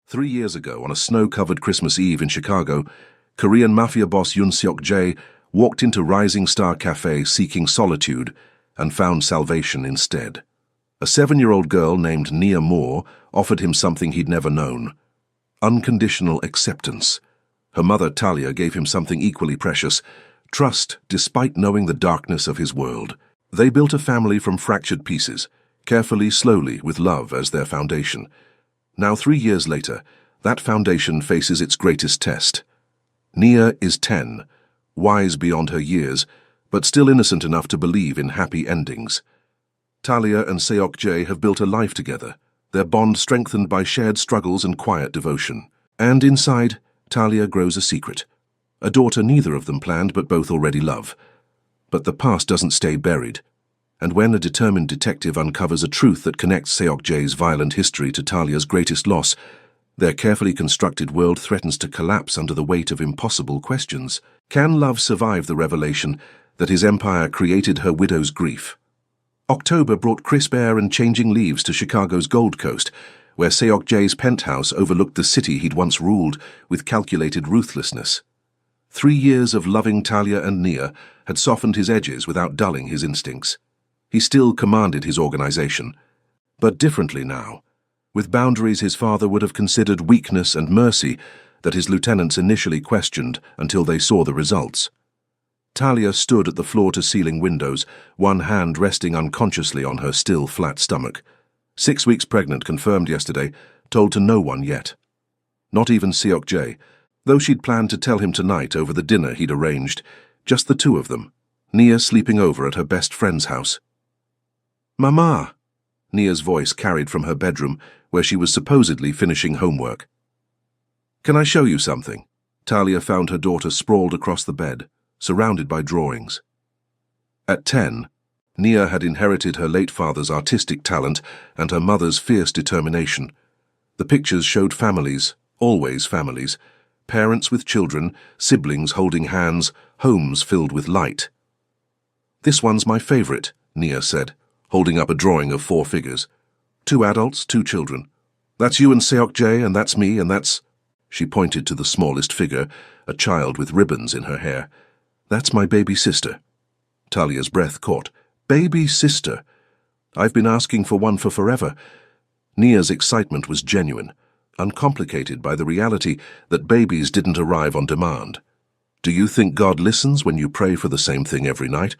3 years ago, on a snow-covered Christmas Eve in Chicago, Korean Mafia boss Yoon Seok-jae walked into Rising Star Cafe seeking solitude and found salvation instead. A 7-year-old girl named Nia Moore offered him something he'd never known: unconditional acceptance. Her mother, Talia, gave him something equally precious: trust, despite knowing the darkness of his world. They built a family from fractured pieces, carefully, slowly, with love as their foundation. Now, 3 years later, that foundation faces its greatest test. Nia is 10, wise beyond her years, but still innocent enough to believe in happy endings. Talia and Seok-jae have built a life together, their bond strengthened by shared struggles and quiet devotion. And inside, Talia grows a secret, a daughter neither of them planned but both already love. But the past doesn't stay buried, and when a determined detective uncovers a truth that connects Seok-jae's violent history to Talia's greatest loss, their carefully constructed world threatens to collapse under the weight of impossible questions. Can love survive the revelation that his empire created her widow's grief? October brought crisp air and changing leaves to Chicago's Gold Coast, where Seok-jae's penthouse overlooked the city he'd once ruled with calculated ruthlessness. 3 years of loving Talia and Nia had softened his edges without dulling his instincts. He still commanded his organization, but differently now, with boundaries his father would have considered weakness and mercy that his lieutenants initially questioned until they saw the results. Talia stood at the floor-to-ceiling windows, one hand resting unconsciously on her still flat stomach. 6 weeks pregnant, confirmed yesterday, told to no one yet. Not even Seok-jae, though she'd planned to tell him tonight over the dinner he'd arranged, just the two of them, Nia sleeping over at her best friend's house. "Mama!" Nia's voice carried from her bedroom, where she was supposedly finishing homework. "Can I show you something?" Talia found her daughter sprawled across the bed, surrounded by drawings. At 10, Nia had inherited her late father's artistic talent and her mother's fierce determination. The pictures showed families, always families, parents with children, siblings holding hands, homes filled with light. "This one's my favorite," Nia said, holding up a drawing of 4 figures. 2 adults, 2 children. "That's you and Seok-jae, and that's me, and that's—" She pointed to the smallest figure, a child with ribbons in her hair. "That's my baby sister." Talia's breath caught. "Baby sister? I've been asking for one for forever." Nia's excitement was genuine, uncomplicated by the reality that babies didn't arrive on demand. Do you think God listens when you pray for the same thing every night?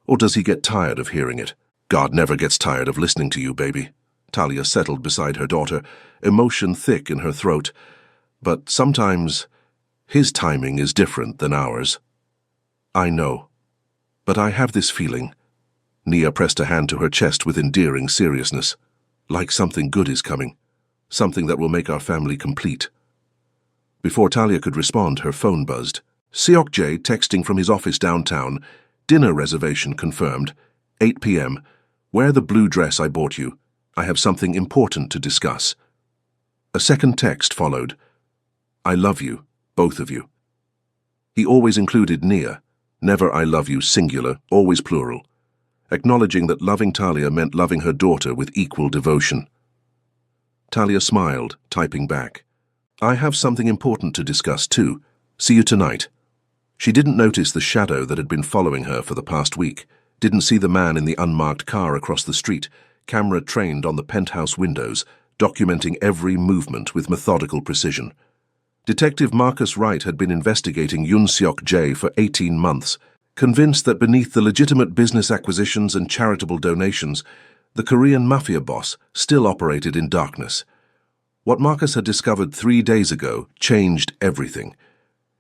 Or does he get tired of hearing it? "God never gets tired of listening to you, baby." Talia settled beside her daughter, emotion thick in her throat. "But sometimes his timing is different than ours." "I know. But I have this feeling." Nia pressed a hand to her chest with endearing seriousness. "Like something good is coming. Something that will make our family complete." Before Talia could respond, her phone buzzed. Seok-jae texting from his office downtown. "Dinner reservation confirmed. 8 p.m. Wear the blue dress I bought you. I have something important to discuss." A second text followed. "I love you, both of you." He always included Nia, never "I love you" singular, always plural, acknowledging that loving Talia meant loving her daughter with equal devotion. Talia smiled, typing back. "I have something important to discuss too. See you tonight." She didn't notice the shadow that had been following her for the past week, didn't see the man in the unmarked car across the street, camera trained on the penthouse windows, documenting every movement with methodical precision. Detective Marcus Wright had been investigating Yoon Seok-jae for 18 months, convinced that beneath the legitimate business acquisitions and charitable donations, the Korean Mafia boss still operated in darkness. What Marcus had discovered 3 days ago changed everything.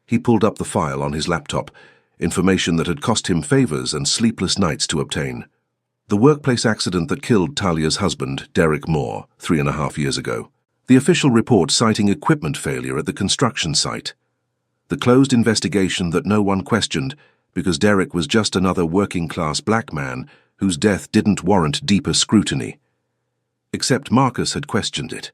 He pulled up the file on his laptop, information that had cost him favors and sleepless nights to obtain. The workplace accident that killed Talia's husband, Derek Moore, 3.5 years ago. The official report citing equipment failure at the construction site. The closed investigation that no one questioned because Derek was just another working-class black man whose death didn't warrant deeper scrutiny. Except Marcus had questioned it,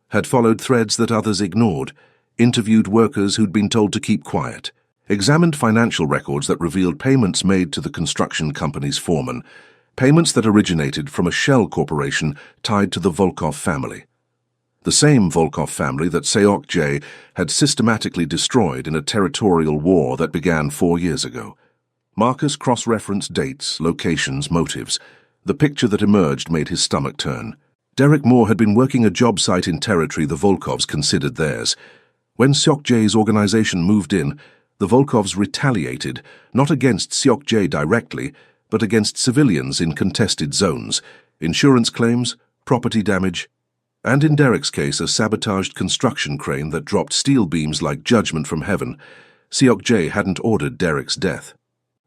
had followed threads that others ignored, interviewed workers who'd been told to keep quiet, examined financial records that revealed payments made to the construction company's foreman, payments that originated from a shell corporation tied to the Volkov family. the same Volkov family that Seok-jae had systematically destroyed in a territorial war that began 4 years ago. Marcus cross-referenced dates, locations, motives. The picture that emerged made his stomach turn. Derek Moore had been working a job site in territory the Volkovs considered theirs. When Seok-jae's organization moved in, the Volkovs retaliated, not against Seok-jae directly, but against civilians in contested zones, insurance claims, property damage, and in Derek's case a sabotaged construction crane that dropped steel beams like judgment from heaven. Seok-jae hadn't ordered Derek's death.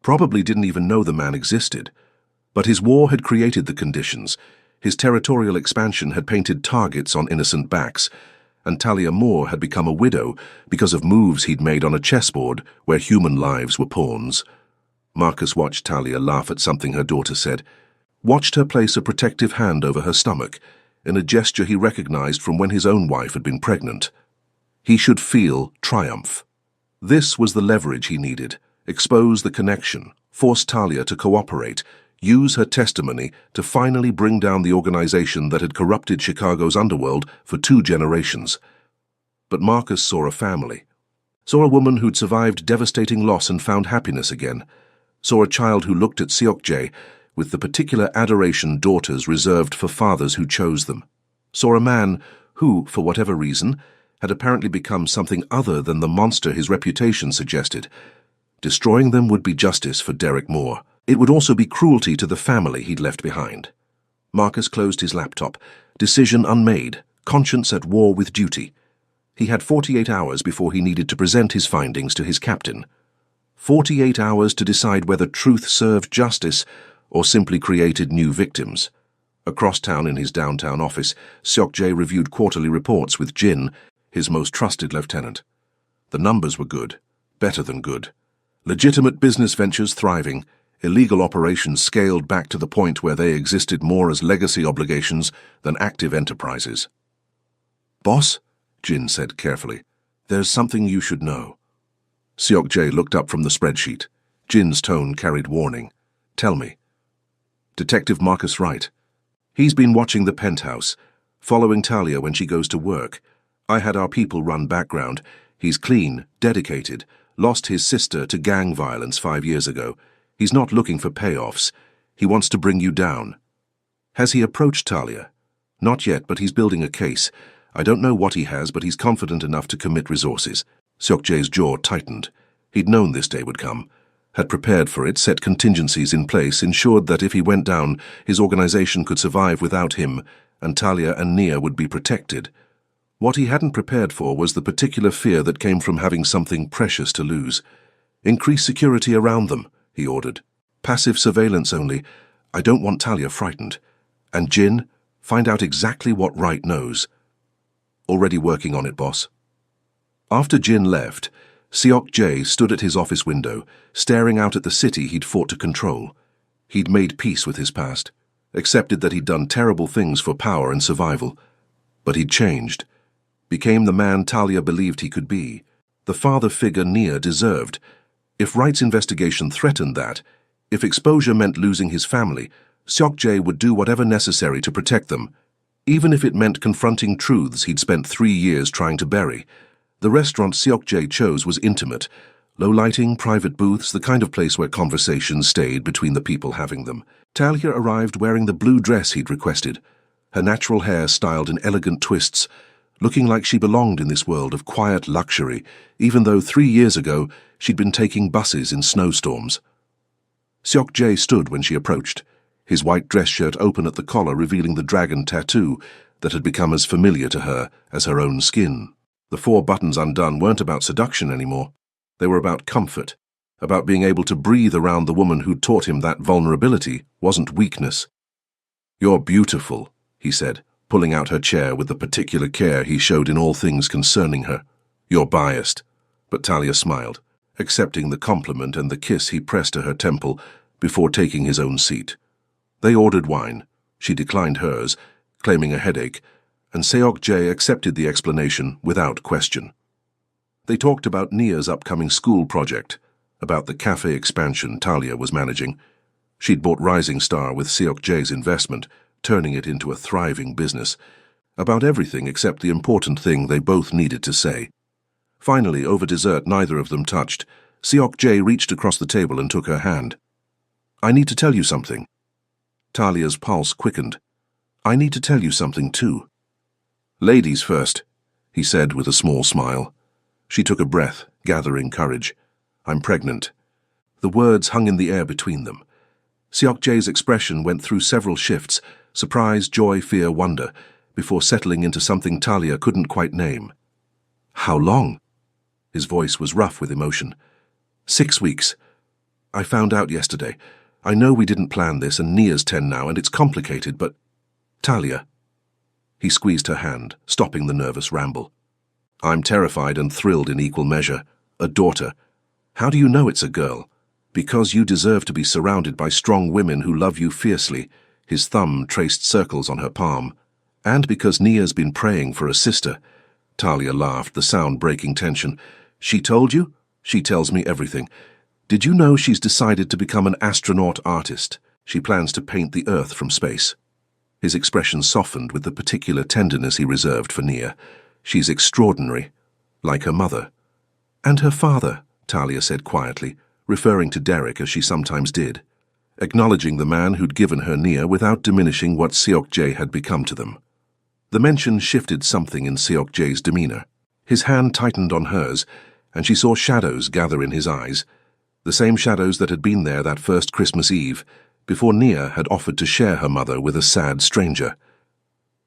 Probably didn't even know the man existed. But his war had created the conditions. His territorial expansion had painted targets on innocent backs, and Talia Moore had become a widow because of moves he'd made on a chessboard where human lives were pawns. Marcus watched Talia laugh at something her daughter said, watched her place a protective hand over her stomach, in a gesture he recognized from when his own wife had been pregnant. He should feel triumph. This was the leverage he needed. Expose the connection, force Talia to cooperate, use her testimony to finally bring down the organization that had corrupted Chicago's underworld for 2 generations. But Marcus saw a family. Saw a woman who'd survived devastating loss and found happiness again. Saw a child who looked at Seok-jae with the particular adoration daughters reserved for fathers who chose them. Saw a man who, for whatever reason, had apparently become something other than the monster his reputation suggested. Destroying them would be justice for Derek Moore. It would also be cruelty to the family he'd left behind. Marcus closed his laptop, decision unmade, conscience at war with duty. He had 48 hours before he needed to present his findings to his captain. 48 hours to decide whether truth served justice or simply created new victims. Across town in his downtown office, Seok-jae reviewed quarterly reports with Jin, his most trusted lieutenant. The numbers were good, better than good. Legitimate business ventures thriving, illegal operations scaled back to the point where they existed more as legacy obligations than active enterprises. "Boss," Jin said carefully, "there's something you should know." Seok-jae looked up from the spreadsheet. Jin's tone carried warning. "Tell me." "Detective Marcus Wright. He's been watching the penthouse, following Talia when she goes to work. I had our people run background. He's clean, dedicated, lost his sister to gang violence 5 years ago. He's not looking for payoffs. He wants to bring you down." "Has he approached Talia?" "Not yet, but he's building a case. I don't know what he has, but he's confident enough to commit resources." Seok-jae's jaw tightened. He'd known this day would come, had prepared for it, set contingencies in place, ensured that if he went down, his organization could survive without him, and Talia and Nia would be protected. What he hadn't prepared for was the particular fear that came from having something precious to lose. "Increase security around them," he ordered. "Passive surveillance only. I don't want Talia frightened. And Jin, find out exactly what Wright knows." "Already working on it, boss." After Jin left, Seok-jae stood at his office window, staring out at the city he'd fought to control. He'd made peace with his past, accepted that he'd done terrible things for power and survival. But he'd changed, became the man Talia believed he could be, the father figure Nia deserved. If Wright's investigation threatened that, if exposure meant losing his family, Seok-jae would do whatever necessary to protect them, even if it meant confronting truths he'd spent 3 years trying to bury. The restaurant Seok-jae chose was intimate, low lighting, private booths, the kind of place where conversations stayed between the people having them. Talia arrived wearing the blue dress he'd requested, her natural hair styled in elegant twists, looking like she belonged in this world of quiet luxury, even though 3 years ago she'd been taking buses in snowstorms. Seok-jae stood when she approached, his white dress shirt open at the collar revealing the dragon tattoo that had become as familiar to her as her own skin. The 4 buttons undone weren't about seduction anymore. They were about comfort, about being able to breathe around the woman who'd taught him that vulnerability wasn't weakness. "You're beautiful," he said, pulling out her chair with the particular care he showed in all things concerning her. "You're biased." But Talia smiled, accepting the compliment and the kiss he pressed to her temple before taking his own seat. They ordered wine. She declined hers, claiming a headache, and Seok-jae accepted the explanation without question. They talked about Nia's upcoming school project, about the cafe expansion Talia was managing. She'd bought Rising Star with Seok-jae's investment, turning it into a thriving business, about everything except the important thing they both needed to say. Finally, over dessert neither of them touched, Seok Jae reached across the table and took her hand. "I need to tell you something." Talia's pulse quickened. "I need to tell you something too." "Ladies first," he said with a small smile. She took a breath, gathering courage. "I'm pregnant." The words hung in the air between them. Seok Jae's expression went through several shifts, surprise, joy, fear, wonder, before settling into something Talia couldn't quite name. "How long?" His voice was rough with emotion. 6 weeks. I found out yesterday. I know we didn't plan this, and Nia's 10 now, and it's complicated, but... Talia. He squeezed her hand, stopping the nervous ramble. "I'm terrified and thrilled in equal measure. A daughter. How do you know it's a girl? Because you deserve to be surrounded by strong women who love you fiercely." His thumb traced circles on her palm. "And because Nia's been praying for a sister." Talia laughed, the sound breaking tension. "She told you?" "She tells me everything. Did you know she's decided to become an astronaut artist? She plans to paint the Earth from space." His expression softened with the particular tenderness he reserved for Nia. "She's extraordinary, like her mother." "And her father," Talia said quietly, referring to Derek as she sometimes did, acknowledging the man who'd given her Nia without diminishing what Seok Jae had become to them. The mention shifted something in Seok Jae's demeanor. His hand tightened on hers, and she saw shadows gather in his eyes, the same shadows that had been there that first Christmas Eve, before Nia had offered to share her mother with a sad stranger.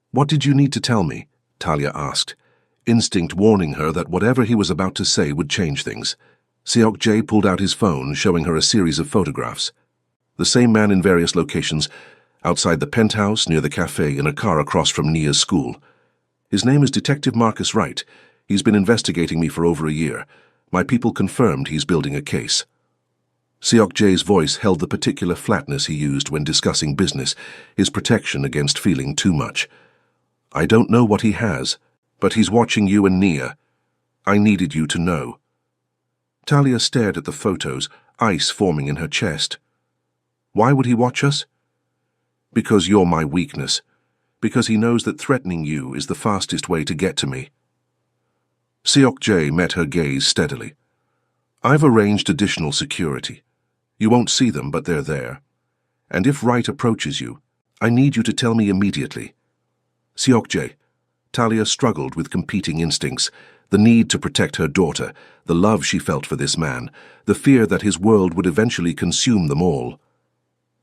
"What did you need to tell me?" Talia asked, instinct warning her that whatever he was about to say would change things. Seok Jae pulled out his phone, showing her a series of photographs. The same man in various locations, outside the penthouse, near the cafe, in a car across from Nia's school. "His name is Detective Marcus Wright. He's been investigating me for over a year. My people confirmed he's building a case." Seok Jae's voice held the particular flatness he used when discussing business, his protection against feeling too much. "I don't know what he has, but he's watching you and Nia. I needed you to know." Talia stared at the photos, ice forming in her chest. "Why would he watch us?" "Because you're my weakness. Because he knows that threatening you is the fastest way to get to me." Seok Jae met her gaze steadily. "I've arranged additional security. You won't see them, but they're there. And if Wright approaches you, I need you to tell me immediately." "Seok Jae." Talia struggled with competing instincts, the need to protect her daughter, the love she felt for this man, the fear that his world would eventually consume them all.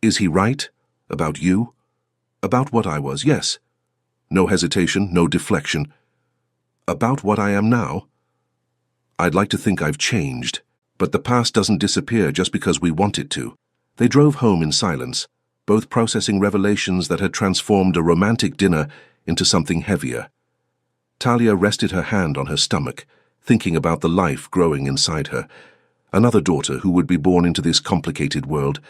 "Is he right? About you?" "About what I was, yes." No hesitation, no deflection. "About what I am now?" "I'd like to think I've changed, but the past doesn't disappear just because we want it to." They drove home in silence, both processing revelations that had transformed a romantic dinner into something heavier. Talia rested her hand on her stomach, thinking about the life growing inside her. Another daughter who would be born into this complicated world,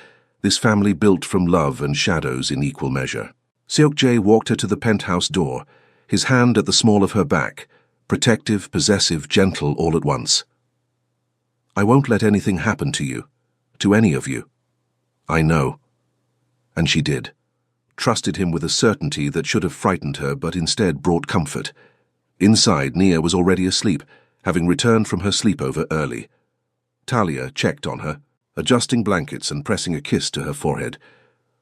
this family built from love and shadows in equal measure. Seok Jae walked her to the penthouse door, his hand at the small of her back, protective, possessive, gentle all at once. "I won't let anything happen to you, to any of you." "I know." And she did. Trusted him with a certainty that should have frightened her but instead brought comfort. Inside, Nia was already asleep, having returned from her sleepover early. Talia checked on her, adjusting blankets and pressing a kiss to her forehead.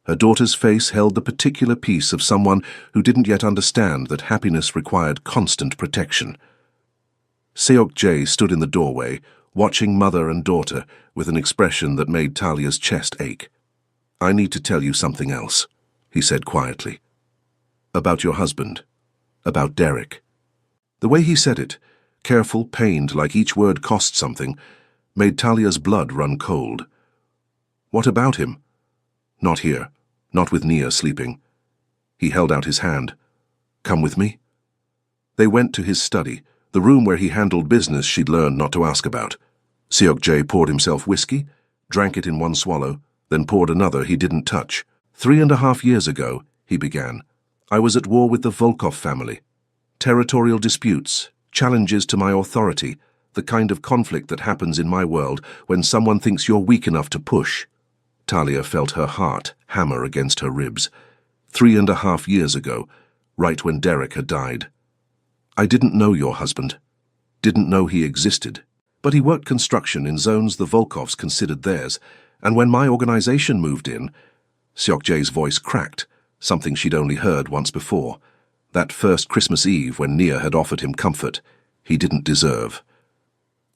Her daughter's face held the particular peace of someone who didn't yet understand that happiness required constant protection. Seok Jae stood in the doorway, watching mother and daughter with an expression that made Talia's chest ache. "I need to tell you something else," he said quietly. "About your husband. About Derek." The way he said it, careful, pained, like each word cost something, made Talia's blood run cold. "What about him?" "Not here. Not with Nia sleeping." He held out his hand. "Come with me." They went to his study, the room where he handled business she'd learned not to ask about. Seok Jae poured himself whiskey, drank it in one swallow, then poured another he didn't touch. "3.5 years ago," he began, "I was at war with the Volkov family. Territorial disputes, challenges to my authority, the kind of conflict that happens in my world when someone thinks you're weak enough to push." Talia felt her heart hammer against her ribs. 3.5 years ago, right when Derek had died. I didn't know your husband, didn't know he existed, but he worked construction in zones the Volkovs considered theirs, and when my organization moved in, Seok-jae's voice cracked, something she'd only heard once before. That first Christmas Eve when Nia had offered him comfort he didn't deserve.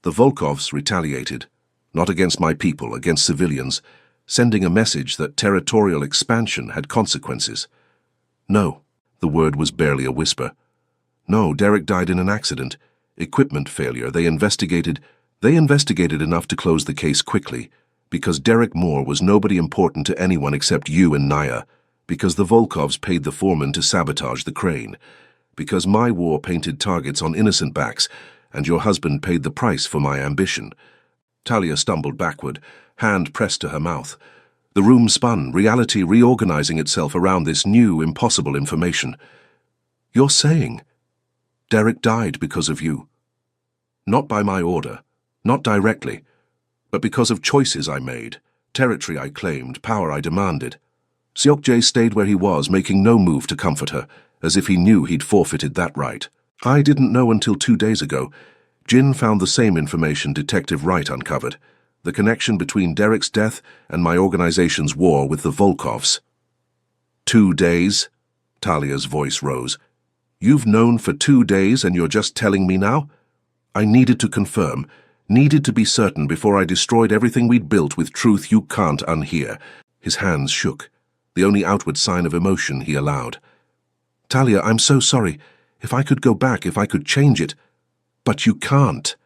The Volkovs retaliated, not against my people, against civilians, sending a message that territorial expansion had consequences. No, the word was barely a whisper. No, Derek died in an accident. Equipment failure. They investigated enough to close the case quickly, because Derek Moore was nobody important to anyone except you and Naya, because the Volkovs paid the foreman to sabotage the crane, because my war painted targets on innocent backs, and your husband paid the price for my ambition. Talia stumbled backward, hand pressed to her mouth. The room spun, reality reorganizing itself around this new, impossible information. You're saying Derek died because of you? Not by my order, not directly, but because of choices I made, territory I claimed, power I demanded. Seok-jae stayed where he was, making no move to comfort her, as if he knew he'd forfeited that right. I didn't know until 2 days ago. Jin found the same information Detective Wright uncovered, the connection between Derek's death and my organization's war with the Volkovs. 2 days? Talia's voice rose. You've known for 2 days and you're just telling me now? I needed to confirm, needed to be certain before I destroyed everything we'd built with truth you can't unhear. His hands shook, the only outward sign of emotion he allowed. Talia, I'm so sorry. If I could go back, if I could change it. But you can't.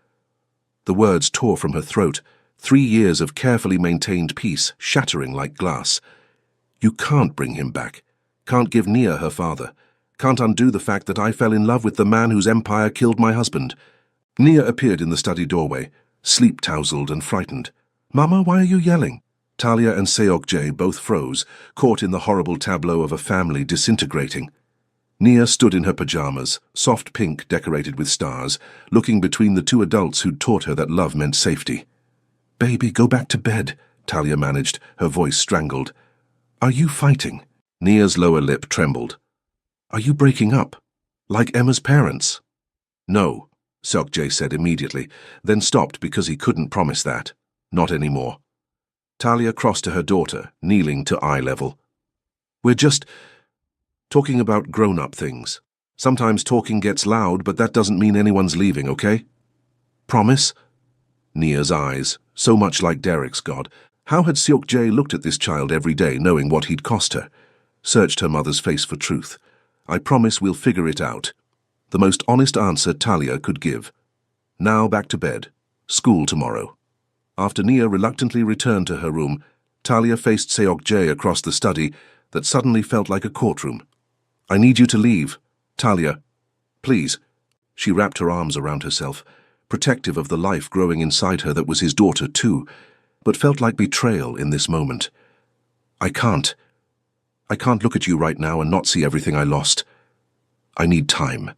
The words tore from her throat, 3 years of carefully maintained peace shattering like glass. You can't bring him back, can't give Nia her father, can't undo the fact that I fell in love with the man whose empire killed my husband. Nia appeared in the study doorway, sleep-tousled and frightened. Mama, why are you yelling? Talia and Seok-jae both froze, caught in the horrible tableau of a family disintegrating. Nia stood in her pajamas, soft pink decorated with stars, looking between the 2 adults who'd taught her that love meant safety. Baby, go back to bed, Talia managed, her voice strangled. Are you fighting? Nia's lower lip trembled. Are you breaking up? Like Emma's parents? No, Seok-jae said immediately, then stopped because he couldn't promise that. Not anymore. Talia crossed to her daughter, kneeling to eye level. We're just talking about grown-up things. Sometimes talking gets loud, but that doesn't mean anyone's leaving, okay? Promise? Nia's eyes, so much like Derek's God. How had Seok-jae looked at this child every day, knowing what he'd cost her? Searched her mother's face for truth. I promise we'll figure it out. The most honest answer Talia could give. Now back to bed. School tomorrow. After Nia reluctantly returned to her room, Talia faced Seok-jae across the study that suddenly felt like a courtroom. I need you to leave. Talia, please. She wrapped her arms around herself, protective of the life growing inside her that was his daughter too, but felt like betrayal in this moment. I can't look at you right now and not see everything I lost. I need time.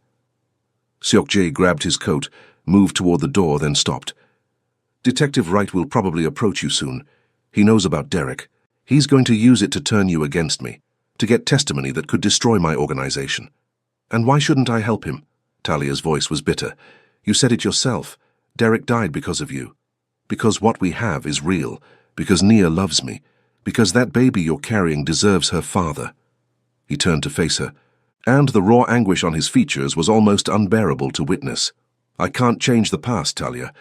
Seok-jae grabbed his coat, moved toward the door, then stopped. Detective Wright will probably approach you soon. He knows about Derek. He's going to use it to turn you against me, to get testimony that could destroy my organization. And why shouldn't I help him? Talia's voice was bitter. You said it yourself. Derek died because of you. Because what we have is real. Because Nia loves me. Because that baby you're carrying deserves her father. He turned to face her, and the raw anguish on his features was almost unbearable to witness. I can't change the past, Talia,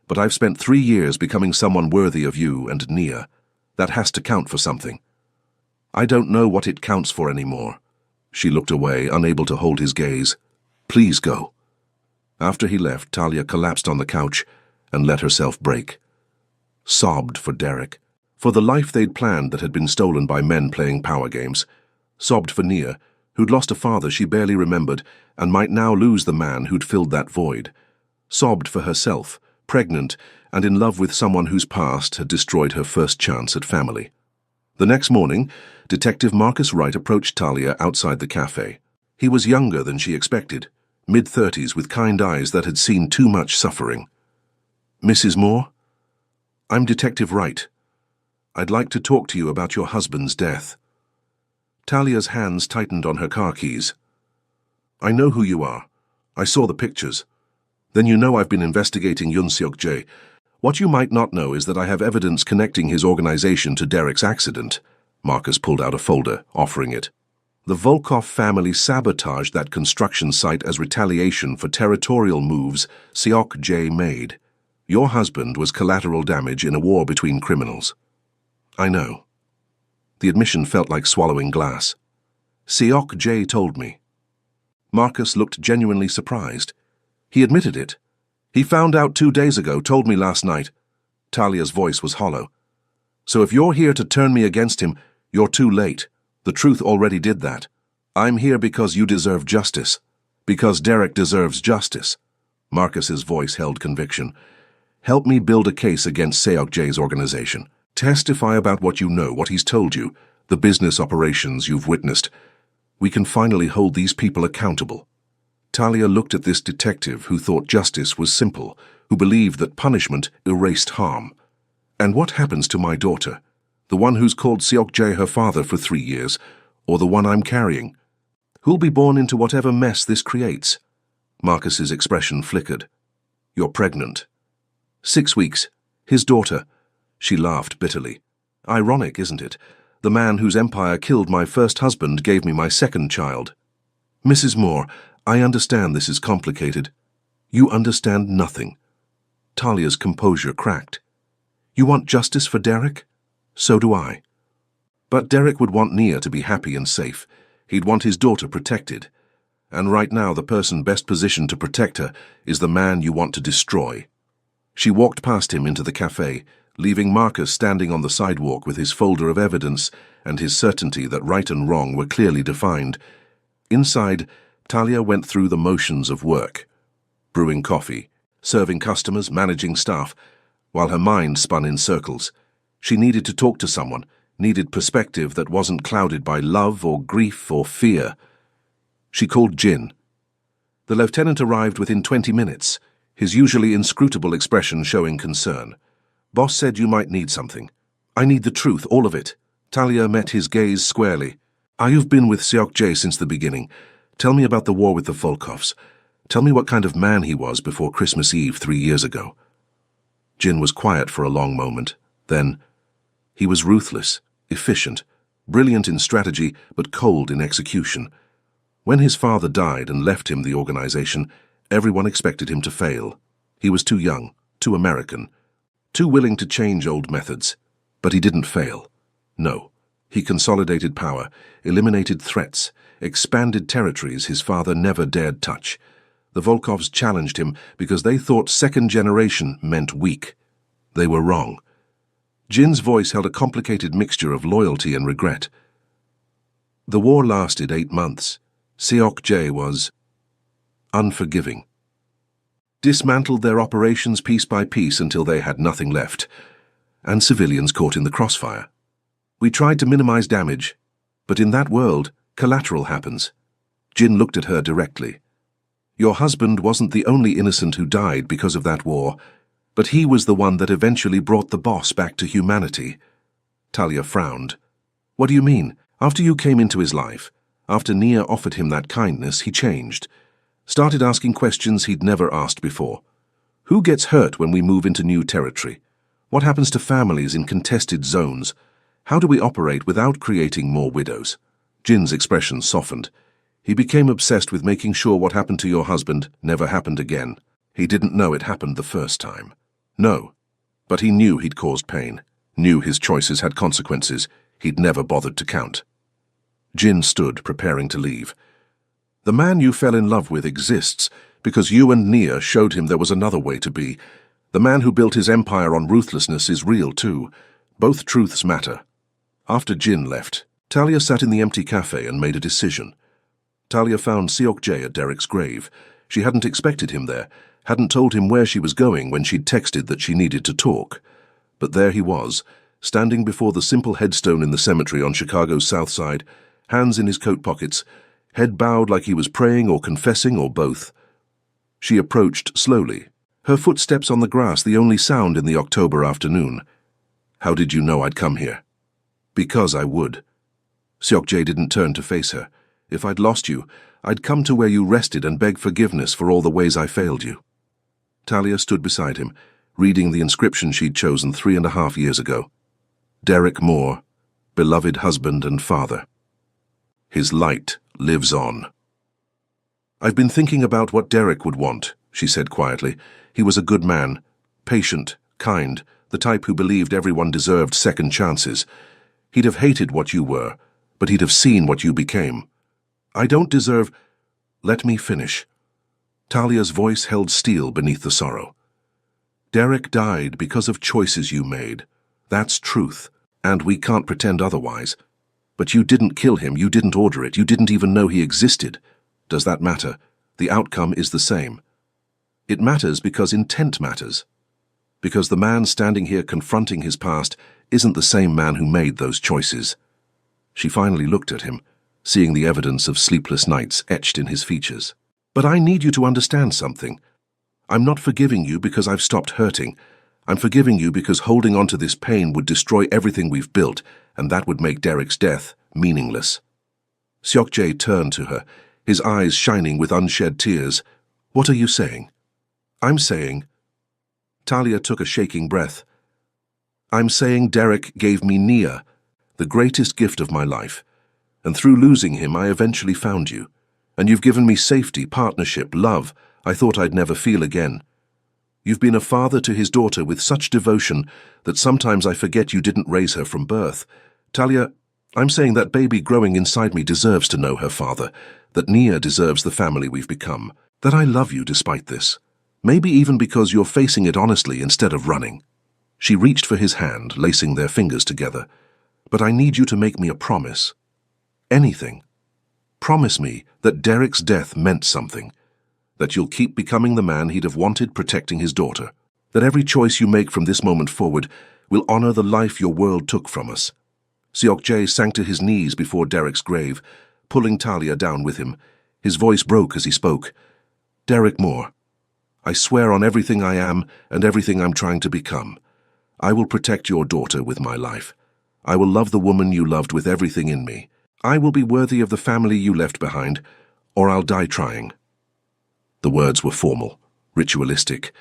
but I've spent 3 years becoming someone worthy of you and Nia. That has to count for something. I don't know what it counts for anymore. She looked away, unable to hold his gaze. Please go. After he left, Talia collapsed on the couch and let herself break. Sobbed for Derek, for the life they'd planned that had been stolen by men playing power games. Sobbed for Nia, who'd lost a father she barely remembered and might now lose the man who'd filled that void. Sobbed for herself, pregnant and in love with someone whose past had destroyed her first chance at family. The next morning, Detective Marcus Wright approached Talia outside the cafe. He was younger than she expected, mid-30s with kind eyes that had seen too much suffering. Mrs. Moore? I'm Detective Wright. I'd like to talk to you about your husband's death. Talia's hands tightened on her car keys. I know who you are. I saw the pictures. Then you know I've been investigating Yoon Seok-jae. What you might not know is that I have evidence connecting his organization to Derek's accident. Marcus pulled out a folder, offering it. The Volkov family sabotaged that construction site as retaliation for territorial moves Seok-jae made. Your husband was collateral damage in a war between criminals. I know. The admission felt like swallowing glass. Seok-jae told me. Marcus looked genuinely surprised. He admitted it. He found out 2 days ago, told me last night. Talia's voice was hollow. So if you're here to turn me against him, you're too late. The truth already did that. I'm here because you deserve justice. Because Derek deserves justice. Marcus's voice held conviction. Help me build a case against Seok-jae's organization. Testify about what you know, what he's told you, the business operations you've witnessed. We can finally hold these people accountable. Talia looked at this detective who thought justice was simple, who believed that punishment erased harm. And what happens to my daughter? The one who's called Seok-jae her father for 3 years, or the one I'm carrying? Who'll be born into whatever mess this creates? Marcus's expression flickered. You're pregnant. 6 weeks. His daughter. She laughed bitterly. Ironic, isn't it? The man whose empire killed my first husband gave me my second child. Mrs. Moore, I understand this is complicated. You understand nothing. Talia's composure cracked. You want justice for Derek? So do I. But Derek would want Nia to be happy and safe. He'd want his daughter protected. And right now the person best positioned to protect her is the man you want to destroy. She walked past him into the cafe, leaving Marcus standing on the sidewalk with his folder of evidence and his certainty that right and wrong were clearly defined. Inside, Talia went through the motions of work, brewing coffee, serving customers, managing staff, while her mind spun in circles. She needed to talk to someone, needed perspective that wasn't clouded by love or grief or fear. She called Jin. The lieutenant arrived within 20 minutes, his usually inscrutable expression showing concern. Boss said you might need something. I need the truth, all of it. Talia met his gaze squarely. You've been with Seok-jae since the beginning. Tell me about the war with the Volkovs. Tell me what kind of man he was before Christmas Eve 3 years ago. Jin was quiet for a long moment. Then, he was ruthless, efficient, brilliant in strategy, but cold in execution. When his father died and left him the organization, everyone expected him to fail. He was too young, too American, too willing to change old methods. But he didn't fail. No. He consolidated power, eliminated threats, expanded territories his father never dared touch. The Volkovs challenged him because they thought second generation meant weak. They were wrong. Jin's voice held a complicated mixture of loyalty and regret. The war lasted 8 months. Seok-jae was unforgiving. Dismantled their operations piece by piece until they had nothing left, and civilians caught in the crossfire. We tried to minimize damage, but in that world, collateral happens. Jin looked at her directly. Your husband wasn't the only innocent who died because of that war, but he was the one that eventually brought the boss back to humanity. Talia frowned. What do you mean? After you came into his life, after Nia offered him that kindness, he changed. Started asking questions he'd never asked before. Who gets hurt when we move into new territory? What happens to families in contested zones? How do we operate without creating more widows? Jin's expression softened. He became obsessed with making sure what happened to your husband never happened again. He didn't know it happened the first time. No. But he knew he'd caused pain, knew his choices had consequences he'd never bothered to count. Jin stood, preparing to leave. The man you fell in love with exists because you and Nia showed him there was another way to be. The man who built his empire on ruthlessness is real too. Both truths matter. After Jin left, Talia sat in the empty cafe and made a decision. Talia found Seok-jae at Derek's grave. She hadn't expected him there, hadn't told him where she was going when she'd texted that she needed to talk. But there he was, standing before the simple headstone in the cemetery on Chicago's South Side, hands in his coat pockets, head bowed like he was praying or confessing or both. She approached slowly, her footsteps on the grass the only sound in the October afternoon. How did you know I'd come here? Because I would. Seok-jae didn't turn to face her. If I'd lost you, I'd come to where you rested and beg forgiveness for all the ways I failed you. Talia stood beside him, reading the inscription she'd chosen 3.5 years ago. Derek Moore, beloved husband and father. His light lives on. I've been thinking about what Derek would want, she said quietly. He was a good man, patient, kind, the type who believed everyone deserved second chances. He'd have hated what you were, but he'd have seen what you became. I don't deserve— Let me finish. Talia's voice held steel beneath the sorrow. Derek died because of choices you made. That's truth, and we can't pretend otherwise. But you didn't kill him, you didn't order it, you didn't even know he existed. Does that matter? The outcome is the same. It matters because intent matters. Because the man standing here confronting his past isn't the same man who made those choices. She finally looked at him, seeing the evidence of sleepless nights etched in his features. But I need you to understand something. I'm not forgiving you because I've stopped hurting. I'm forgiving you because holding on to this pain would destroy everything we've built, and that would make Derek's death meaningless. Seok-jae turned to her, his eyes shining with unshed tears. What are you saying? I'm saying— Talia took a shaking breath. I'm saying Derek gave me Nia, the greatest gift of my life, and through losing him I eventually found you, and you've given me safety, partnership, love I thought I'd never feel again. You've been a father to his daughter with such devotion that sometimes I forget you didn't raise her from birth. Talia, I'm saying that baby growing inside me deserves to know her father, that Nia deserves the family we've become, that I love you despite this. Maybe even because you're facing it honestly instead of running. She reached for his hand, lacing their fingers together. But I need you to make me a promise. Anything. Promise me that Derek's death meant something. That you'll keep becoming the man he'd have wanted protecting his daughter. That every choice you make from this moment forward will honor the life your world took from us. Seok-jae sank to his knees before Derek's grave, pulling Talia down with him. His voice broke as he spoke. Derek Moore, I swear on everything I am and everything I'm trying to become. I will protect your daughter with my life. I will love the woman you loved with everything in me. I will be worthy of the family you left behind, or I'll die trying. The words were formal, ritualistic,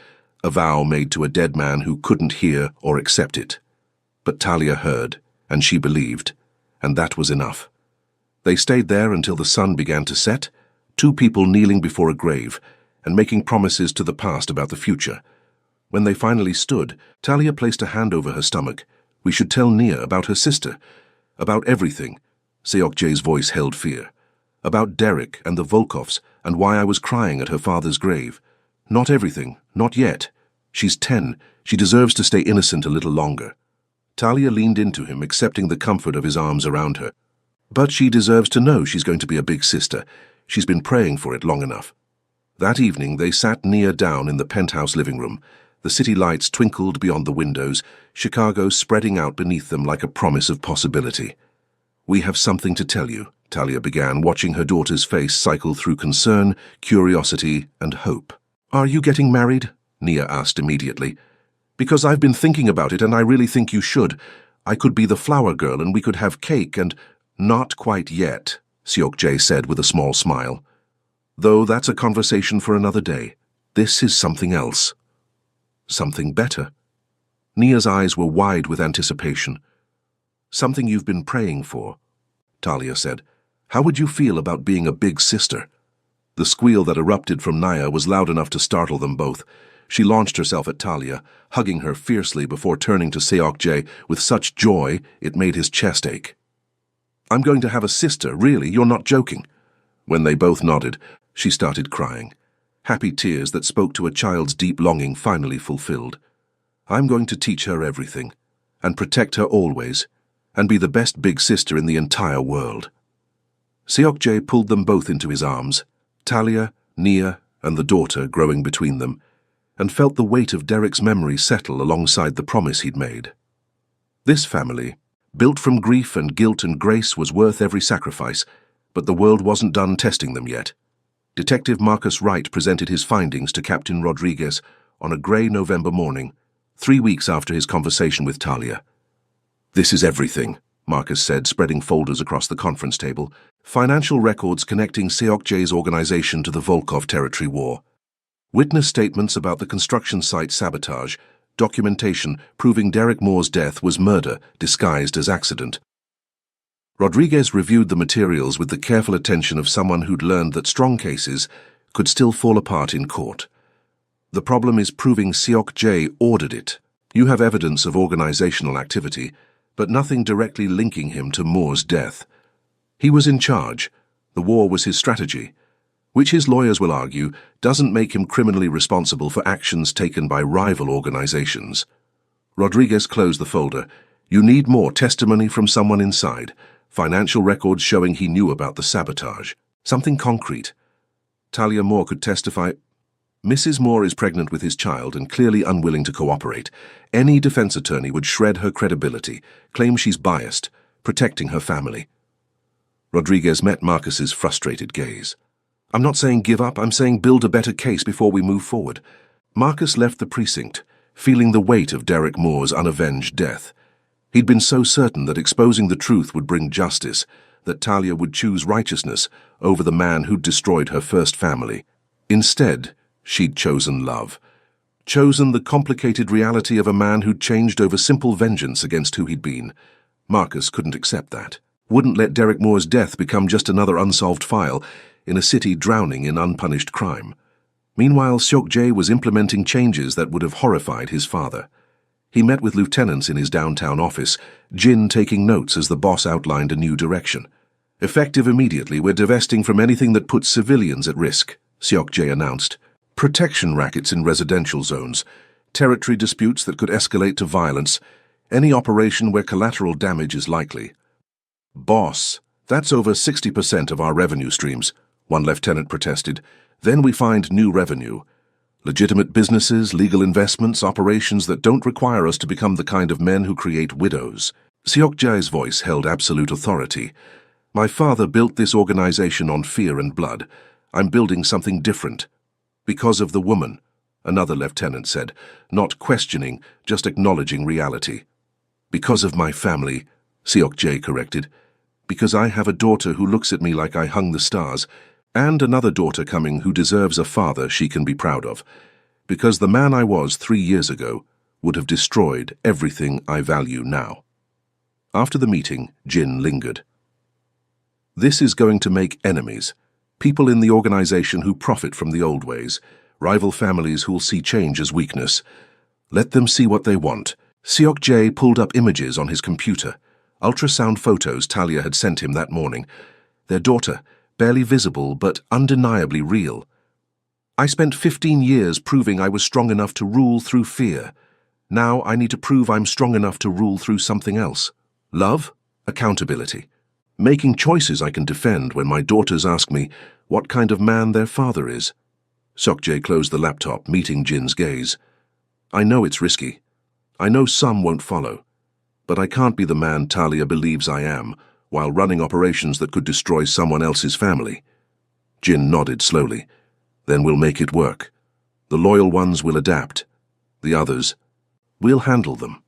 a vow made to a dead man who couldn't hear or accept it. But Talia heard, and she believed, and that was enough. They stayed there until the sun began to set, two people kneeling before a grave, and making promises to the past about the future. When they finally stood, Talia placed a hand over her stomach. We should tell Nia about her sister, about everything. Seok-jae's voice held fear. About Derek and the Volkovs and why I was crying at her father's grave. Not everything, not yet. She's 10. She deserves to stay innocent a little longer. Talia leaned into him, accepting the comfort of his arms around her. But she deserves to know she's going to be a big sister. She's been praying for it long enough. That evening they sat Nia down in the penthouse living room. The city lights twinkled beyond the windows, Chicago spreading out beneath them like a promise of possibility. We have something to tell you, Talia began, watching her daughter's face cycle through concern, curiosity, and hope. Are you getting married? Nia asked immediately. Because I've been thinking about it and I really think you should. I could be the flower girl and we could have cake and— Not quite yet, Seok-jae said with a small smile. Though that's a conversation for another day. This is something else. Something better. Nia's eyes were wide with anticipation. Something you've been praying for, Talia said. How would you feel about being a big sister? The squeal that erupted from Nia was loud enough to startle them both. She launched herself at Talia, hugging her fiercely before turning to Seok-jae with such joy it made his chest ache. I'm going to have a sister, really? You're not joking? When they both nodded, she started crying. Happy tears that spoke to a child's deep longing finally fulfilled. I'm going to teach her everything, and protect her always, and be the best big sister in the entire world. Seok-jae pulled them both into his arms, Talia, Nia, and the daughter growing between them, and felt the weight of Derek's memory settle alongside the promise he'd made. This family, built from grief and guilt and grace, was worth every sacrifice, but the world wasn't done testing them yet. Detective Marcus Wright presented his findings to Captain Rodriguez on a grey November morning, 3 weeks after his conversation with Talia. This is everything, Marcus said, spreading folders across the conference table. Financial records connecting Seok-jae's organization to the Volkov Territory War. Witness statements about the construction site sabotage. Documentation proving Derek Moore's death was murder disguised as accident. Rodriguez reviewed the materials with the careful attention of someone who'd learned that strong cases could still fall apart in court. The problem is proving Seok-jae ordered it. You have evidence of organizational activity, but nothing directly linking him to Moore's death. He was in charge. The war was his strategy, which his lawyers will argue doesn't make him criminally responsible for actions taken by rival organizations. Rodriguez closed the folder. You need more testimony from someone inside. Financial records showing he knew about the sabotage. Something concrete. Talia Moore could testify. Mrs. Moore is pregnant with his child and clearly unwilling to cooperate. Any defense attorney would shred her credibility, claim she's biased, protecting her family. Rodriguez met Marcus's frustrated gaze. I'm not saying give up, I'm saying build a better case before we move forward. Marcus left the precinct, feeling the weight of Derek Moore's unavenged death. He'd been so certain that exposing the truth would bring justice, that Talia would choose righteousness over the man who'd destroyed her first family. Instead, she'd chosen love. Chosen the complicated reality of a man who'd changed over simple vengeance against who he'd been. Marcus couldn't accept that. Wouldn't let Derek Moore's death become just another unsolved file in a city drowning in unpunished crime. Meanwhile, Seok-jae was implementing changes that would have horrified his father. He met with lieutenants in his downtown office, Jin taking notes as the boss outlined a new direction. Effective immediately, we're divesting from anything that puts civilians at risk, Seok-jae announced. Protection rackets in residential zones, territory disputes that could escalate to violence, any operation where collateral damage is likely. Boss, that's over 60% of our revenue streams, one lieutenant protested. Then we find new revenue. Legitimate businesses, legal investments, operations that don't require us to become the kind of men who create widows. Seok-jae's voice held absolute authority. My father built this organization on fear and blood. I'm building something different. Because of the woman, another lieutenant said, not questioning, just acknowledging reality. Because of my family, Seok-jae corrected. Because I have a daughter who looks at me like I hung the stars, and another daughter coming who deserves a father she can be proud of. Because the man I was 3 years ago would have destroyed everything I value now. After the meeting, Jin lingered. This is going to make enemies. People in the organization who profit from the old ways, rival families who'll see change as weakness. Let them see what they want. Seok-jae pulled up images on his computer, ultrasound photos Talia had sent him that morning. Their daughter, barely visible but undeniably real. I spent 15 years proving I was strong enough to rule through fear. Now I need to prove I'm strong enough to rule through something else. Love, accountability. Making choices I can defend when my daughters ask me what kind of man their father is. Seok-jae closed the laptop, meeting Jin's gaze. I know it's risky. I know some won't follow. But I can't be the man Talia believes I am, while running operations that could destroy someone else's family. Jin nodded slowly. Then we'll make it work. The loyal ones will adapt. The others, we'll handle them.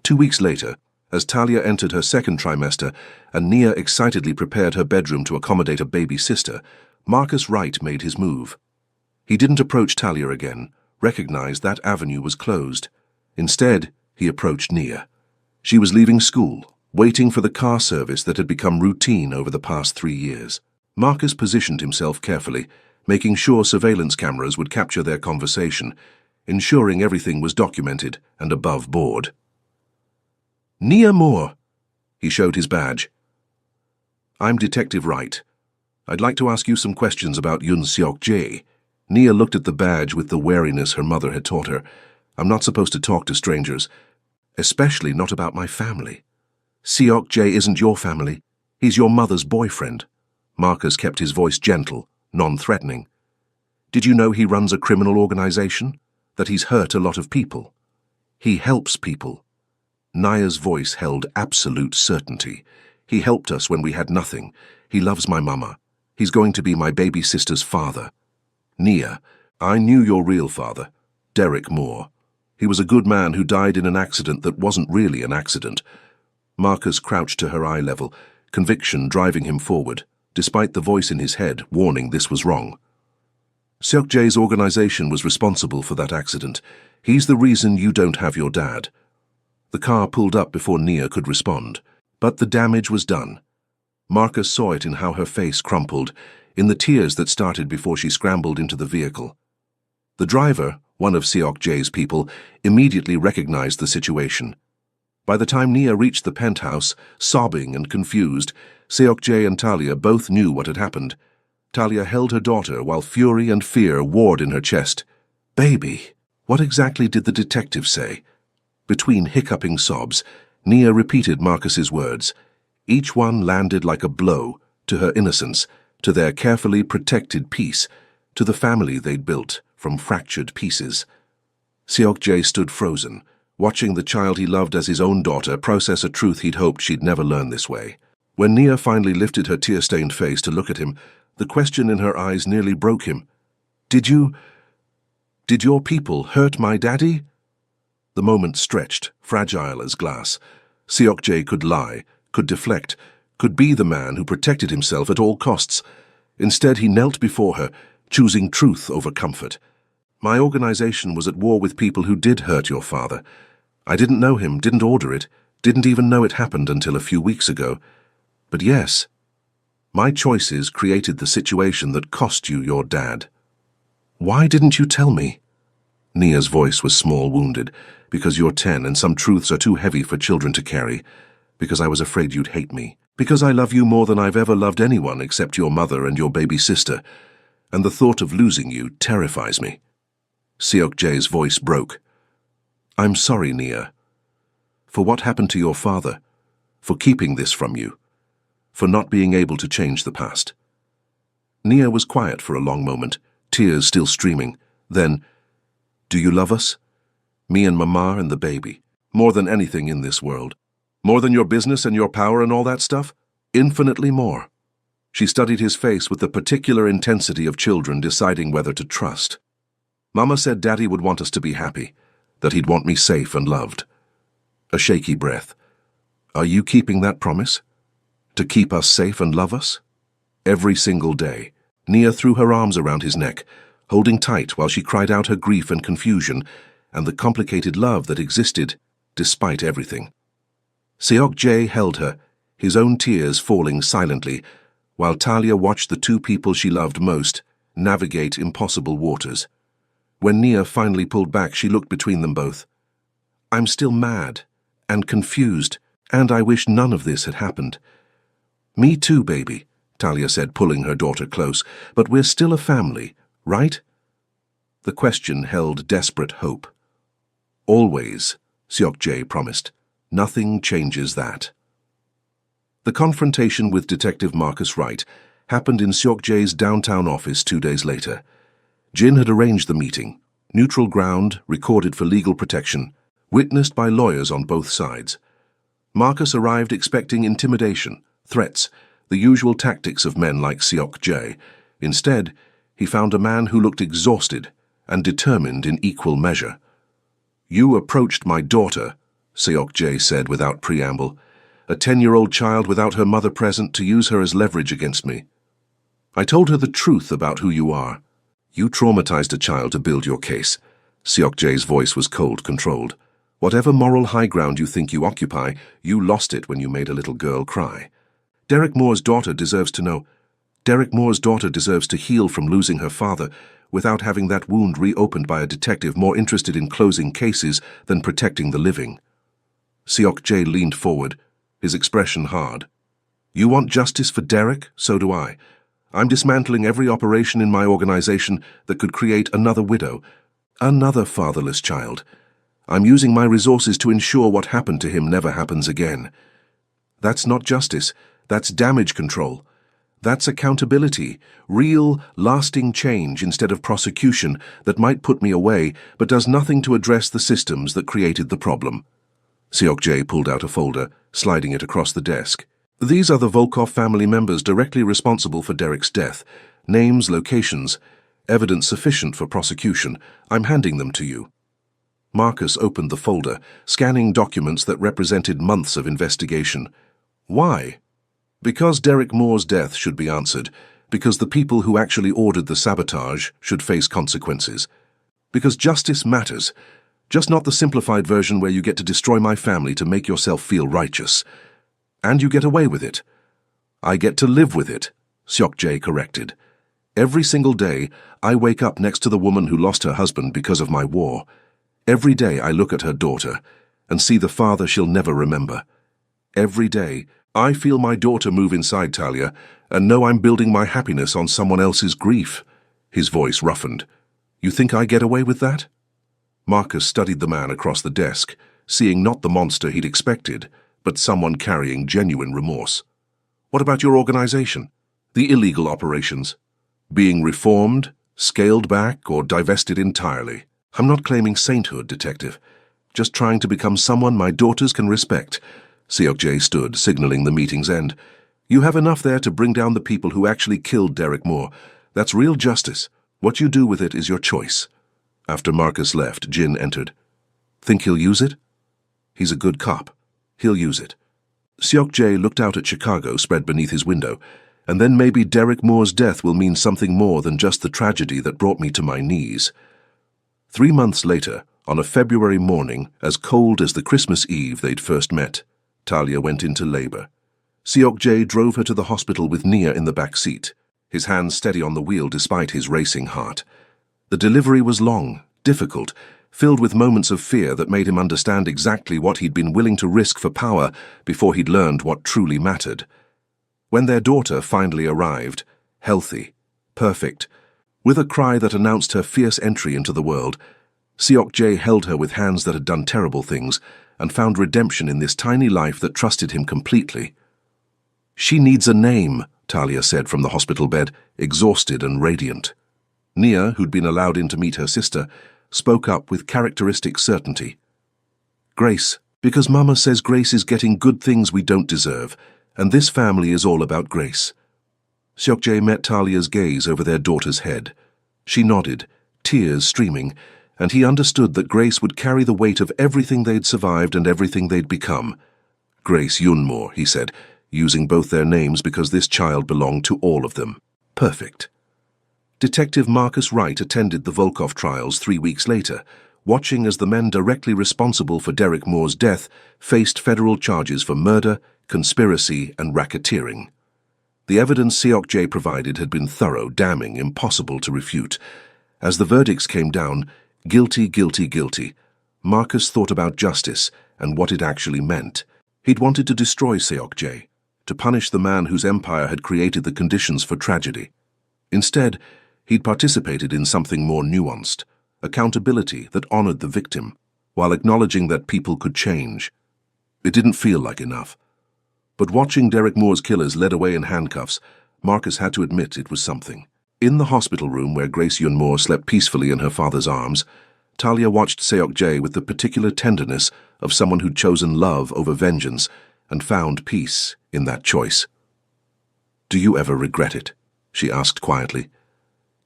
2 weeks later, as Talia entered her second trimester and Nia excitedly prepared her bedroom to accommodate a baby sister, Marcus Wright made his move. He didn't approach Talia again, recognized that avenue was closed. Instead, he approached Nia. She was leaving school, waiting for the car service that had become routine over the past 3 years. Marcus positioned himself carefully, making sure surveillance cameras would capture their conversation, ensuring everything was documented and above board. Nia Moore. He showed his badge. I'm Detective Wright. I'd like to ask you some questions about Yoon Seok-jae. Nia looked at the badge with the wariness her mother had taught her. I'm not supposed to talk to strangers, especially not about my family. Seok-jae isn't your family. He's your mother's boyfriend. Marcus kept his voice gentle, non-threatening. Did you know he runs a criminal organization? That he's hurt a lot of people? He helps people. Nia's voice held absolute certainty. He helped us when we had nothing. He loves my mama. He's going to be my baby sister's father. Nia, I knew your real father, Derek Moore. He was a good man who died in an accident that wasn't really an accident. Marcus crouched to her eye level, conviction driving him forward, despite the voice in his head warning this was wrong. Seok Jae's organization was responsible for that accident. He's the reason you don't have your dad. The car pulled up before Nia could respond, but the damage was done. Marcus saw it in how her face crumpled, in the tears that started before she scrambled into the vehicle. The driver, one of Seok Jae's people, immediately recognized the situation. By the time Nia reached the penthouse, sobbing and confused, Seok Jae and Talia both knew what had happened. Talia held her daughter while fury and fear warred in her chest. "Baby, what exactly did the detective say?" Between hiccuping sobs, Nia repeated Marcus's words. Each one landed like a blow to her innocence, to their carefully protected peace, to the family they'd built from fractured pieces. Seok Jae stood frozen, watching the child he loved as his own daughter process a truth he'd hoped she'd never learn this way. When Nia finally lifted her tear-stained face to look at him, the question in her eyes nearly broke him. Did your people hurt my daddy?" The moment stretched, fragile as glass. Seok Jae could lie, could deflect, could be the man who protected himself at all costs. Instead, he knelt before her, choosing truth over comfort. "My organization was at war with people who did hurt your father. I didn't know him, didn't order it, didn't even know it happened until a few weeks ago. But yes, my choices created the situation that cost you your dad." "Why didn't you tell me?" Nia's voice was small, wounded. "Because you're 10 and some truths are too heavy for children to carry. Because I was afraid you'd hate me. Because I love you more than I've ever loved anyone except your mother and your baby sister. And the thought of losing you terrifies me." Seok Jae's voice broke. "I'm sorry, Nia. For what happened to your father. For keeping this from you. For not being able to change the past." Nia was quiet for a long moment, tears still streaming. Then, "Do you love us? Me and Mama and the baby. More than anything in this world. More than your business and your power and all that stuff? Infinitely more." She studied his face with the particular intensity of children deciding whether to trust. "Mama said Daddy would want us to be happy, that he'd want me safe and loved." A shaky breath. "Are you keeping that promise? To keep us safe and love us?" Every single day, Nia threw her arms around his neck, holding tight while she cried out her grief and confusion, and the complicated love that existed despite everything. Seok Jae held her, his own tears falling silently, while Talia watched the two people she loved most navigate impossible waters. When Nia finally pulled back, she looked between them both. "I'm still mad and confused, and I wish none of this had happened." "Me too, baby," Talia said, pulling her daughter close, "but we're still a family, right?" The question held desperate hope. "Always," Seok Jae promised. "Nothing changes that." The confrontation with Detective Marcus Wright happened in Seok Jae's downtown office 2 days later. Jin had arranged the meeting, neutral ground, recorded for legal protection, witnessed by lawyers on both sides. Marcus arrived expecting intimidation, threats, the usual tactics of men like Seok Jae. Instead, he found a man who looked exhausted and determined in equal measure. "You approached my daughter," Seok Jae said without preamble, "a 10-year-old child without her mother present to use her as leverage against me. I told her the truth about who you are. You traumatized a child to build your case." Seok Jae's voice was cold, controlled. "Whatever moral high ground you think you occupy, you lost it when you made a little girl cry. Derek Moore's daughter deserves to know. Derek Moore's daughter deserves to heal from losing her father without having that wound reopened by a detective more interested in closing cases than protecting the living." Seok Jae leaned forward, his expression hard. "You want justice for Derek? So do I. I'm dismantling every operation in my organization that could create another widow, another fatherless child. I'm using my resources to ensure what happened to him never happens again. That's not justice, that's damage control. That's accountability, real, lasting change instead of prosecution that might put me away but does nothing to address the systems that created the problem." Seok Jae pulled out a folder, sliding it across the desk. "These are the Volkov family members directly responsible for Derek's death. Names, locations, evidence sufficient for prosecution. I'm handing them to you." Marcus opened the folder, scanning documents that represented months of investigation. "Why?" Because Derek Moore's death should be answered, because the people who actually ordered the sabotage should face consequences. Because justice matters, just not the simplified version where you get to destroy my family to make yourself feel righteous. And you get away with it. I get to live with it, Seok-jae corrected. Every single day, I wake up next to the woman who lost her husband because of my war. Every day I look at her daughter and see the father she'll never remember. Every day, I feel my daughter move inside Talia and know I'm building my happiness on someone else's grief. His voice roughened. You think I get away with that? Marcus studied the man across the desk, seeing not the monster he'd expected, but someone carrying genuine remorse. What about your organization? The illegal operations? Being reformed, scaled back, or divested entirely? I'm not claiming sainthood, detective. Just trying to become someone my daughters can respect. Seok-jae stood, signaling the meeting's end. You have enough there to bring down the people who actually killed Derek Moore. That's real justice. What you do with it is your choice. After Marcus left, Jin entered. Think he'll use it? He's a good cop. He'll use it. Seok-jae looked out at Chicago spread beneath his window, and then maybe Derek Moore's death will mean something more than just the tragedy that brought me to my knees. 3 months later, on a February morning, as cold as the Christmas Eve they'd first met, Talia went into labor. Seok-jae drove her to the hospital with Nia in the back seat, his hands steady on the wheel despite his racing heart. The delivery was long, difficult, filled with moments of fear that made him understand exactly what he'd been willing to risk for power before he'd learned what truly mattered. When their daughter finally arrived, healthy, perfect, with a cry that announced her fierce entry into the world, Seok-jae held her with hands that had done terrible things and found redemption in this tiny life that trusted him completely. She needs a name, Talia said from the hospital bed, exhausted and radiant. Nia, who'd been allowed in to meet her sister, spoke up with characteristic certainty. Grace, because Mama says Grace is getting good things we don't deserve, and this family is all about Grace. Seok-jae met Talia's gaze over their daughter's head. She nodded, tears streaming, and he understood that Grace would carry the weight of everything they'd survived and everything they'd become. Grace Yunmoore, he said, using both their names because this child belonged to all of them. Perfect. Detective Marcus Wright attended the Volkov trials 3 weeks later, watching as the men directly responsible for Derek Moore's death faced federal charges for murder, conspiracy, and racketeering. The evidence Seok-jae provided had been thorough, damning, impossible to refute. As the verdicts came down, guilty, guilty, guilty, Marcus thought about justice and what it actually meant. He'd wanted to destroy Seok-jae, to punish the man whose empire had created the conditions for tragedy. Instead, he'd participated in something more nuanced, accountability that honored the victim, while acknowledging that people could change. It didn't feel like enough. But watching Derek Moore's killers led away in handcuffs, Marcus had to admit it was something. In the hospital room where Grace Yunmoore slept peacefully in her father's arms, Talia watched Seok-jae with the particular tenderness of someone who'd chosen love over vengeance and found peace in that choice. Do you ever regret it? She asked quietly.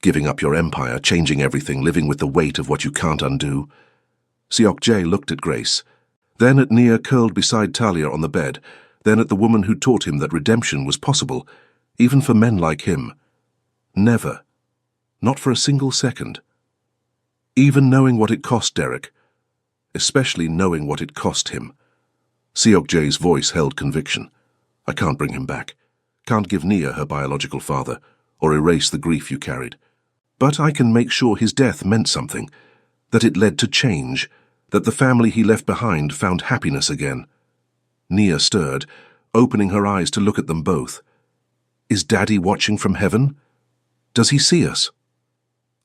Giving up your empire, changing everything, living with the weight of what you can't undo. Seok-jae looked at Grace, then at Nia curled beside Talia on the bed, then at the woman who taught him that redemption was possible, even for men like him. Never. Not for a single second. Even knowing what it cost Derek. Especially knowing what it cost him. Seok-jae's voice held conviction. I can't bring him back. Can't give Nia her biological father, or erase the grief you carried. But I can make sure his death meant something, that it led to change, that the family he left behind found happiness again. Nia stirred, opening her eyes to look at them both. Is Daddy watching from heaven? Does he see us?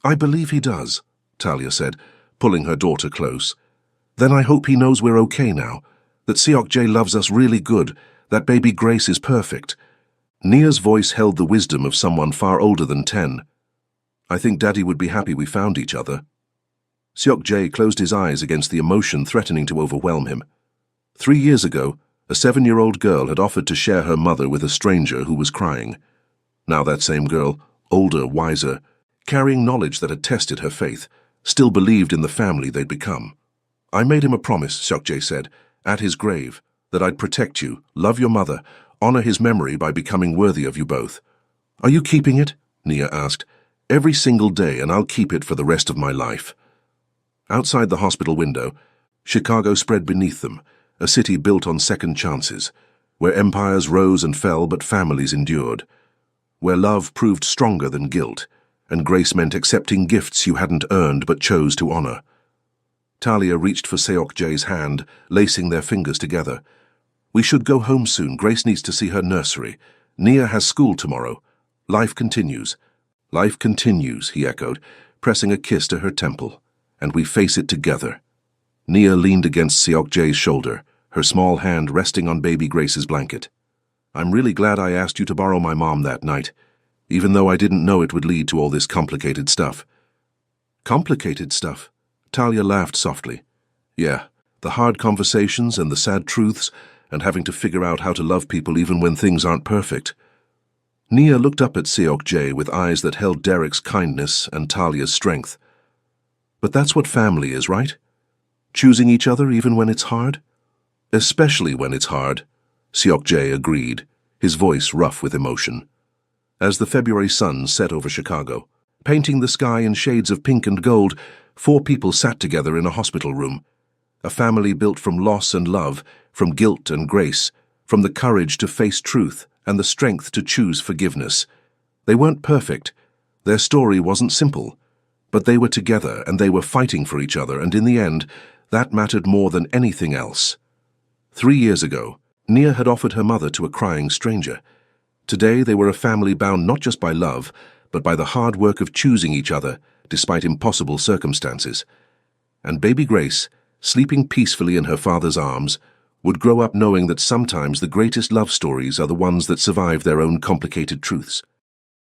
I believe he does, Talia said, pulling her daughter close. Then I hope he knows we're okay now, that Seok-jae loves us really good, that baby Grace is perfect. Nia's voice held the wisdom of someone far older than 10. I think Daddy would be happy we found each other. Seok-jae closed his eyes against the emotion threatening to overwhelm him. 3 years ago, a 7-year-old girl had offered to share her mother with a stranger who was crying. Now that same girl, older, wiser, carrying knowledge that had tested her faith, still believed in the family they'd become. I made him a promise, Seok-jae said, at his grave, that I'd protect you, love your mother, Honor his memory by becoming worthy of you both. Are you keeping it? Nia asked. Every single day, and I'll keep it for the rest of my life. Outside the hospital window, Chicago spread beneath them, a city built on second chances, where empires rose and fell but families endured, where love proved stronger than guilt, and grace meant accepting gifts you hadn't earned but chose to honor. Talia reached for Seok-jae's hand, lacing their fingers together. We should go home soon. Grace needs to see her nursery. Nia has school tomorrow. Life continues. Life continues, he echoed, pressing a kiss to her temple. And we face it together. Nia leaned against Seok-jae's shoulder, her small hand resting on baby Grace's blanket. I'm really glad I asked you to borrow my mom that night, even though I didn't know it would lead to all this complicated stuff. Complicated stuff? Talia laughed softly. Yeah, the hard conversations and the sad truths, and having to figure out how to love people even when things aren't perfect. Nia looked up at Seok-jae with eyes that held Derek's kindness and Talia's strength. But that's what family is, right? Choosing each other even when it's hard? Especially when it's hard, Seok-jae agreed, his voice rough with emotion. As the February sun set over Chicago, painting the sky in shades of pink and gold, 4 people sat together in a hospital room. A family built from loss and love, from guilt and grace, from the courage to face truth and the strength to choose forgiveness. They weren't perfect. Their story wasn't simple. But they were together and they were fighting for each other, and in the end, that mattered more than anything else. 3 years ago, Nia had offered her mother to a crying stranger. Today they were a family bound not just by love, but by the hard work of choosing each other, despite impossible circumstances. And baby Grace, sleeping peacefully in her father's arms, would grow up knowing that sometimes the greatest love stories are the ones that survive their own complicated truths.